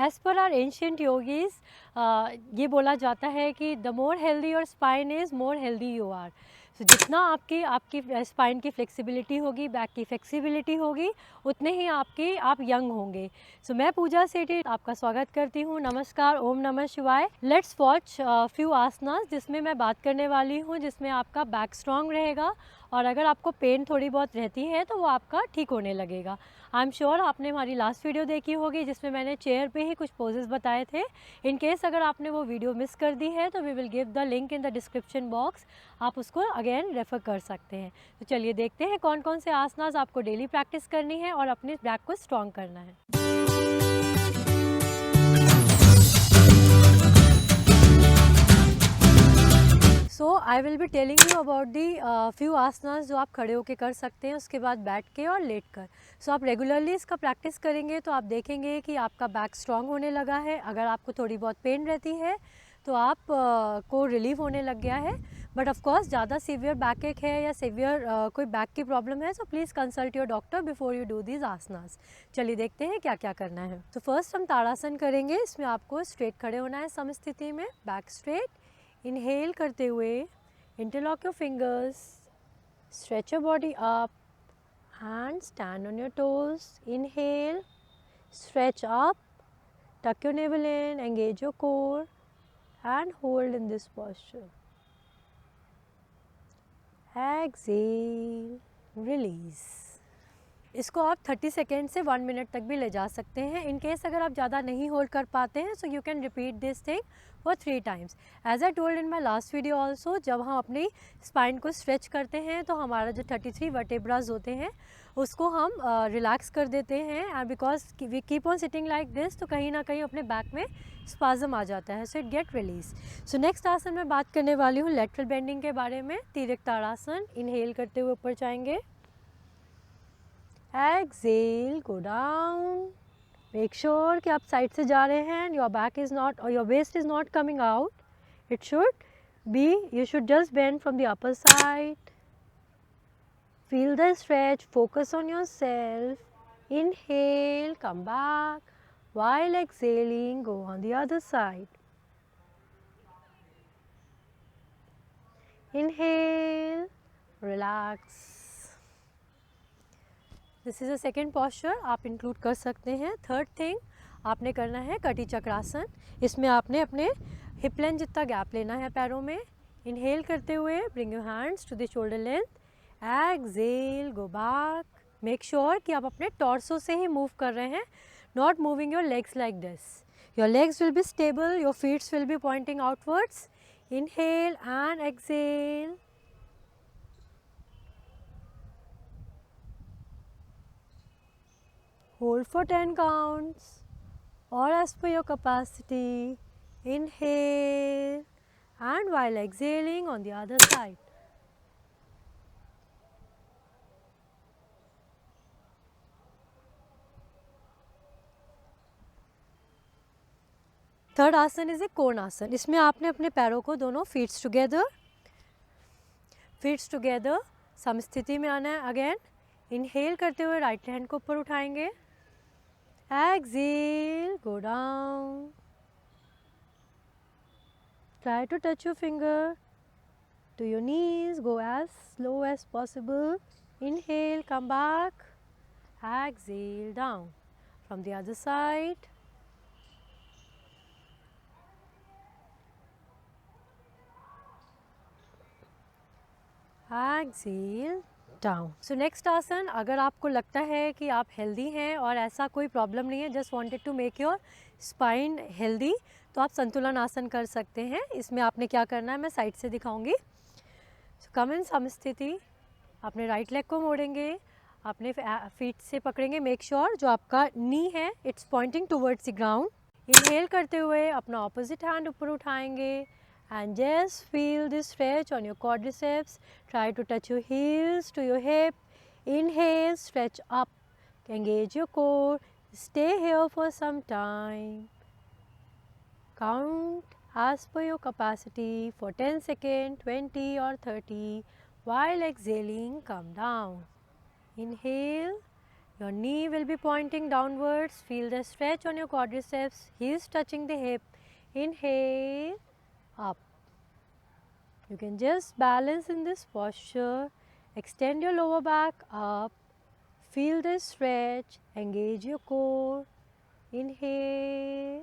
As per are ancient yogis ये बोला जाता है कि the more healthy your spine is more healthy you are. तो जितना आपकी स्पाइन की फ्लेक्सिबिलिटी होगी, बैक की फ्लेक्सिबिलिटी होगी, उतने ही आप यंग होंगे। सो मैं पूजा सेठी आपका स्वागत करती हूँ। नमस्कार, ओम नमः शिवाय। लेट्स वॉच फ्यू आसनास जिसमें मैं बात करने वाली हूँ, जिसमें आपका बैक स्ट्रॉन्ग रहेगा और अगर आपको पेन थोड़ी बहुत रहती है तो वो आपका ठीक होने लगेगा। आई एम श्योर आपने हमारी लास्ट वीडियो देखी होगी जिसमें मैंने चेयर पे ही कुछ पोजेस बताए थे। इन केस अगर आपने वो वीडियो मिस कर दी है तो we will give the link in the description box, आप उसको अगेन रेफ़र कर सकते हैं। तो चलिए देखते हैं कौन कौन से आसनास आपको डेली प्रैक्टिस करनी है और अपने बैक को स्ट्रॉन्ग करना है। So I will be telling you about the few asanas जो आप खड़े होकर कर सकते हैं, उसके बाद बैठ के और लेट कर। सो आप रेगुलरली इसका प्रैक्टिस करेंगे तो आप देखेंगे कि आपका बैक स्ट्रॉन्ग होने लगा है। अगर आपको थोड़ी बहुत पेन रहती है तो आप को रिलीफ होने लग गया है। बट ऑफ कोर्स ज़्यादा सीवियर बैक एक है या सीवियर कोई बैक की प्रॉब्लम है, so please consult your doctor before you do these asanas. चलिए देखते हैं क्या क्या करना है। तो फर्स्ट हम ताड़ासन करेंगे। इसमें आपको स्ट्रेट खड़े होना है सम स्थिति में, बैक स्ट्रेट। इनहेल करते हुए interlock your fingers, stretch your body up and stand on your toes. Inhale, stretch up, tuck your navel in, engage your core and hold in this posture. Exhale, release. इसको आप 30 second से 1 minute तक भी ले जा सकते हैं। In case अगर आप ज़्यादा नहीं होल्ड कर पाते हैं, so you can repeat this thing for 3 times. As I told in my last video also, जब हम अपनी स्पाइन को स्ट्रेच करते हैं तो हमारा जो 33 वर्टेब्रास होते हैं उसको हम रिलैक्स कर देते हैं। And because we keep on sitting like this, तो कहीं ना कहीं अपने बैक में स्पाज्म आ जाता है, so it get release. So next आसन में बात करने वाली हूँ लेटरल बेंडिंग के बारे में। तिर्यक ताड़ासन। इनहेल करते हुए ऊपर जाएंगे, exhale, go down. Make sure कि आप साइड से जा रहे हैं, your back is not or your waist is not coming out. It should be, you should just bend from the upper side. Feel the stretch, focus on yourself. Inhale, come back. While exhaling, go on the other side. Inhale, relax. This is a second posture, आप include कर सकते हैं। Third thing आपने करना है कटी चक्रासन। इसमें आपने अपने हिप लेंथ जितना गैप लेना है पैरों में। इनहेल करते हुए bring your hands to the shoulder length, exhale, go back. Make sure कि आप अपने टॉर्सो से ही मूव कर रहे हैं, not moving your legs like this. Your legs will be stable, your feets will be pointing outwards. Inhale and exhale. Hold for 10 counts or as per your capacity. Inhale and while exhaling on the other side. Third आसन is a कोण आसन। इसमें आपने अपने पैरों को दोनों feats together सम स्थिति में आना है। अगेन इनहेल करते हुए राइट हैंड को ऊपर उठाएंगे, exhale, go down. Try to touch your finger to your knees, go as slow as possible. Inhale, come back, exhale, down. From the other side. Exhale, down. So next आसन, अगर आपको लगता है कि आप हेल्दी हैं और ऐसा कोई प्रॉब्लम नहीं है, just wanted to make your spine healthy, तो आप संतुलन आसन कर सकते हैं। इसमें आपने क्या करना है मैं साइड से दिखाऊंगी। कम इन सम स्थिति, अपने राइट लेग को मोड़ेंगे, अपने फीट से पकड़ेंगे। मेक श्योर जो आपका नी है it's pointing towards the ground. Inhale करते हुए अपना ऑपोजिट हैंड ऊपर उठाएंगे and just feel this stretch on your quadriceps. Try to touch your heels to your hip. Inhale, stretch up, engage your core. Stay here for some time. Count as per your capacity for 10 seconds, 20 or 30. While exhaling, come down. Inhale, Your knee will be pointing downwards. Feel the stretch on your quadriceps. Heels touching the hip. Inhale, up. You can just balance in this posture. Extend your lower back up. Feel the stretch. Engage your core. Inhale.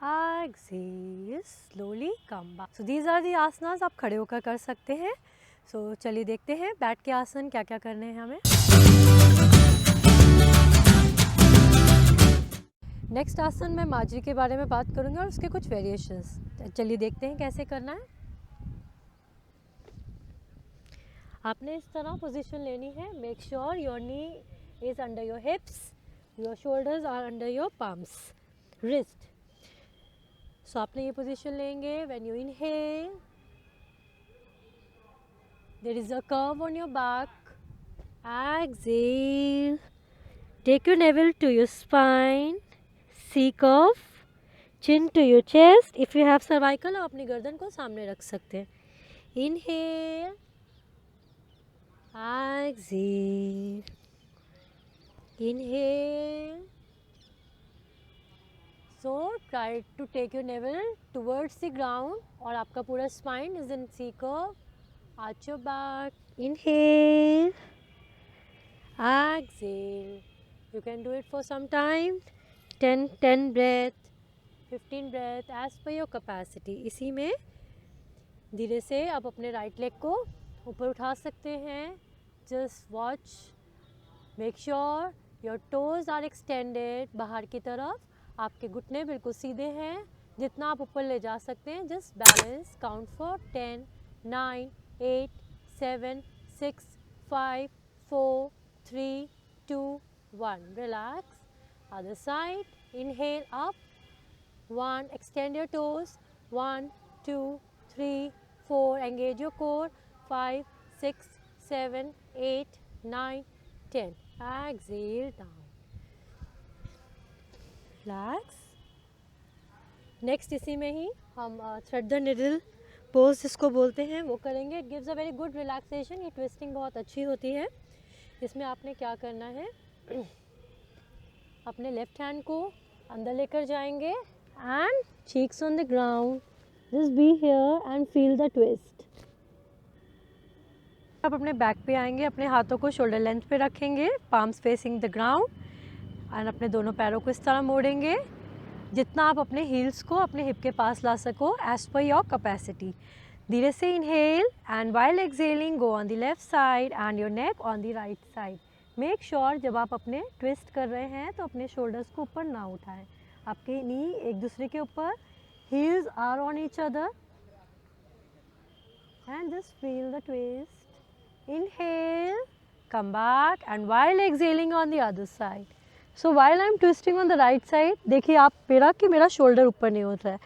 Exhale. Slowly come back. So these are the asanas आप खड़े होकर कर सकते हैं. So चलिए देखते हैं बैठ के आसन क्या क्या करने हैं हमें. नेक्स्ट आसन मैं माजरी के बारे में बात करूँगी और उसके कुछ वेरिएशंस. चलिए देखते हैं कैसे करना है. आपने इस तरह पोजीशन लेनी है. Make sure your knee is under your hips, your shoulders are under your palms, wrist. So आपने ये पोजीशन लेंगे. When you inhale, there is a curve on your back. Exhale, take your navel to your spine. C curve, chin to your chest. If you have cervical, आप अपनी गर्दन को सामने रख सकते हैं. Inhale, exhale, inhale. So try to take your navel towards the ground और आपका पूरा spine is in C curve. Arch your back. Inhale, exhale. You can do it for some time. 10 breath, 15 breath as per your capacity. इसी में धीरे से आप अपने right leg को ऊपर उठा सकते हैं. Just watch, make sure your toes are extended बाहर की तरफ. आपके घुटने बिल्कुल सीधे हैं. जितना आप ऊपर ले जा सकते हैं. Just balance. Count for 10, 9, 8, 7, 6, 5, 4, 3, 2, 1. Relax. Other side. Inhale up. 1. Extend your toes. 1, 2, 3, 4. Engage your core. 5, 6, 7, 8, 9, 10. Exhale down. Relax. Next इसी में ही हम thread the needle pose जिसको बोलते हैं वो करेंगे. It gives a very good relaxation. ये twisting बहुत अच्छी होती है. इसमें आपने क्या करना है, अपने लेफ्ट हैंड को अंदर लेकर जाएंगे and cheeks on the ground. Just be here and feel the twist. आप अपने बैक पे आएंगे. अपने हाथों को शोल्डर लेंथ पे रखेंगे. Palms facing the ground and अपने दोनों पैरों को इस तरह मोड़ेंगे जितना आप अपने हील्स को अपने हिप के पास ला सको एज पर योर कैपेसिटी. धीरे से inhale and while exhaling go on the left side and your neck on the right side. Make sure जब आप अपने ट्विस्ट कर रहे हैं तो अपने शोल्डर्स को ऊपर ना उठाएं. आपके नी एक दूसरे के ऊपर, heels are on each other and just feel the twist. Inhale, come back and while exhaling on the other side. So while I am twisting on the right side, देखिए आप मेरा कि मेरा शोल्डर ऊपर नहीं होता है.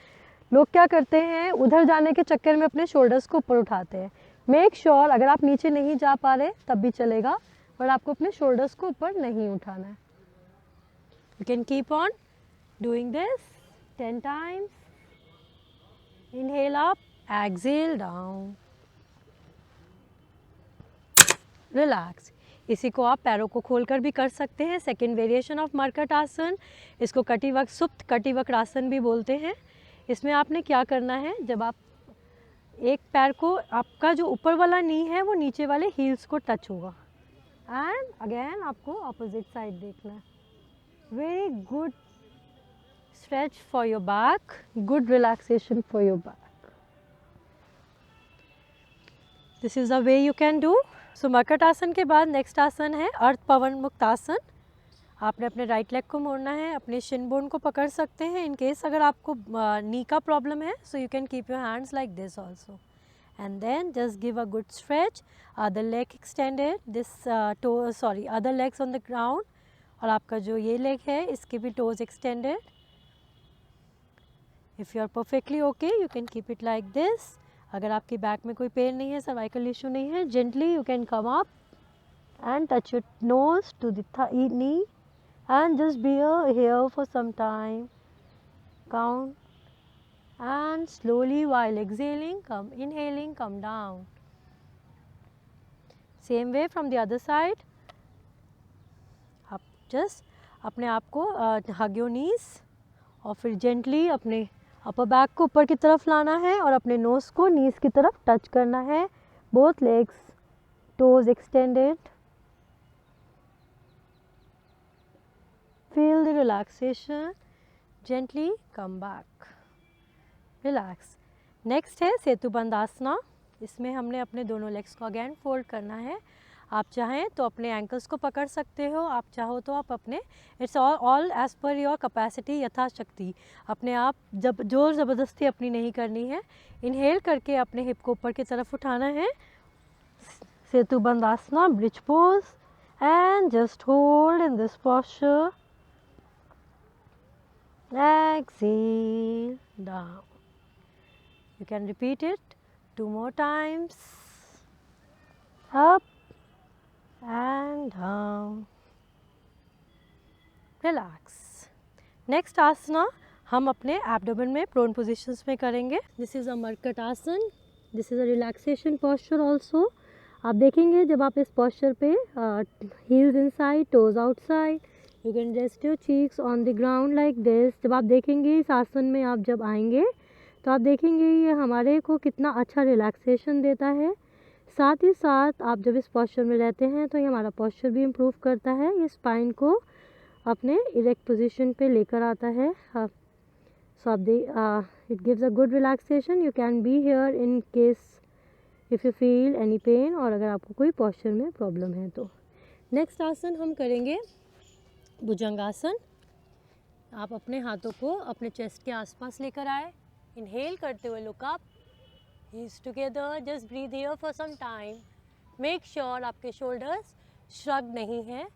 लोग क्या करते हैं, उधर जाने के चक्कर में अपने शोल्डर्स को ऊपर उठाते हैं. मेक श्योर अगर आप नीचे नहीं जा पा रहे तब भी चलेगा, पर आपको अपने शोल्डर्स को ऊपर नहीं उठाना है. You can keep on doing this 10 times. Inhale up, exhale down. Relax. इसी को आप पैरों को खोलकर भी कर सकते हैं. सेकेंड वेरिएशन ऑफ मरकट आसन. इसको कटिवक्र सुप्त कटिवक्र आसन भी बोलते हैं. इसमें आपने क्या करना है, जब आप एक पैर को, आपका जो ऊपर वाला नी है वो नीचे वाले हील्स को टच होगा एंड अगेन आपको अपोजिट साइड देखना है. Very good stretch for your back, good relaxation for your back. This is the way you can do. So Markat asana के बाद नेक्स्ट आसन है अर्थ पवन मुक्त आसन. आपने अपने राइट लेग को मोड़ना है. अपने शिन बोन को पकड़ सकते हैं इन केस अगर आपको नी का प्रॉब्लम है. So you can keep your hands like this also and then just give a good stretch. Other leg extended, this other legs on the ground. और आपका जो ये लेग है इसके भी toes extended. If you are perfectly okay you can keep it like this. अगर आपकी back में कोई पेन नहीं है, सर्वाइकल इशू नहीं है, gently you can come up and touch your nose to the knee and just be here for some time. Count and slowly while exhaling come, inhaling come down. Same way from the other side. आप just अपने आप को hug your knees और फिर gently अपने upper back को ऊपर की तरफ लाना है और अपने नोज़ को नीज की तरफ टच करना है. Both legs, toes extended. Feel the relaxation. Gently come back. Relax. Next है सेतुबंद आसना. इसमें हमने अपने दोनों लेग्स को अगेन फोल्ड करना है. आप चाहें तो अपने एंकल्स को पकड़ सकते हो, आप चाहो तो आप अपने it's all as per your capacity, यथाशक्ति. अपने आप जब जोर ज़बरदस्ती अपनी नहीं करनी है. इनहेल करके अपने हिप को ऊपर की तरफ उठाना है. सेतुबंद आसना, bridge pose, and just hold in this posture. Exhale down. You can repeat it 2 more times. Up and down. Relax. Next asana हम अपने abdomen में prone positions में करेंगे. This is a Markatasana. This is a relaxation posture also. आप देखेंगे जब आप इस posture पे heels inside, toes outside, you can rest your cheeks on the ground like this. जब आप देखेंगे इस आसन में आप जब आएंगे तो आप देखेंगे ये हमारे को कितना अच्छा रिलैक्सेशन देता है. साथ ही साथ आप जब इस posture में रहते हैं तो ये हमारा posture भी improve करता है. ये spine को अपने erect position पे लेकर आता है. So it gives a good relaxation. You can be here in case if you feel any pain और अगर आपको कोई posture में problem है तो. Next आसन हम करेंगे भुजंगासन. आप अपने हाथों को अपने चेस्ट के आसपास लेकर आए. इनहेल करते हुए look up. Heels together. Just breathe here for some time. Make sure आपके शोल्डर्स श्रग नहीं है,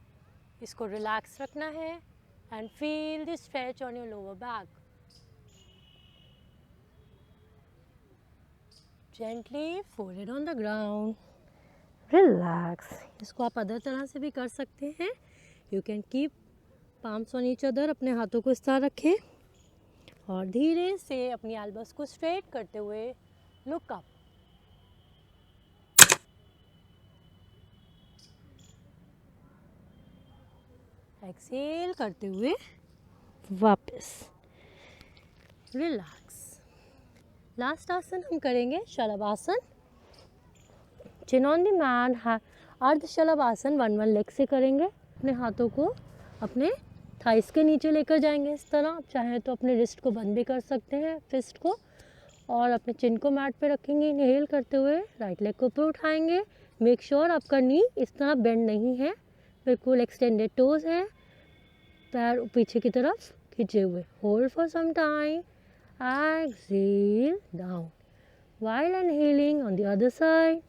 इसको रिलैक्स रखना है. And feel the stretch on your lower back. Gently folded on the ground. Relax. इसको आप अदर तरह से भी कर सकते हैं. You can keep palms on each other. अपने हाथों को इस तरह रखें और धीरे से अपनी एल्बोस को स्ट्रेट करते हुए लुक अप. एक्सेल करते हुए वापस. रिलैक्स. लास्ट आसन हम करेंगे शलभासन. चिन ऑन द मैट. अर्ध शलभासन 1 लेग से करेंगे. अपने हाथों को अपने थाइस के नीचे लेकर जाएंगे इस तरह. आप चाहें तो अपने रिस्ट को बंद भी कर सकते हैं, फिस्ट को, और अपने चिन को मैट पे रखेंगे. इनहेल करते हुए राइट लेग को ऊपर उठाएंगे. मेक श्योर आपका नी इस तरह बेंड नहीं है, बिल्कुल एक्सटेंडेड टोज है, पैर पीछे की तरफ खींचे हुए. Hold for some time. Exhale down while inhaling on the other side.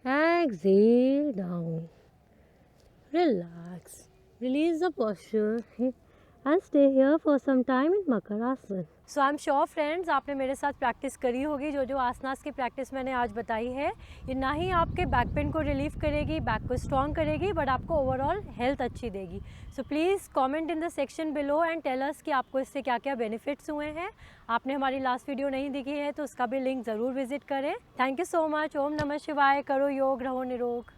Exhale down. Relax. Release the posture and stay here for some time in Makarasana. So I'm sure friends आपने मेरे साथ प्रैक्टिस करी होगी. जो आसनास की practice मैंने आज बताई है, ये ना ही आपके बैक पेन को रिलीफ करेगी, बैक को स्ट्रॉन्ग करेगी, बट आपको ओवरऑल हेल्थ अच्छी देगी. So please comment in the section below and tell us कि आपको इससे क्या क्या बेनिफिट्स हुए हैं. आपने हमारी लास्ट वीडियो नहीं देखी है तो उसका भी लिंक ज़रूर विजिट करें. Thank you so much. ओम नमः शिवाय. करो योग, रहो निरोग.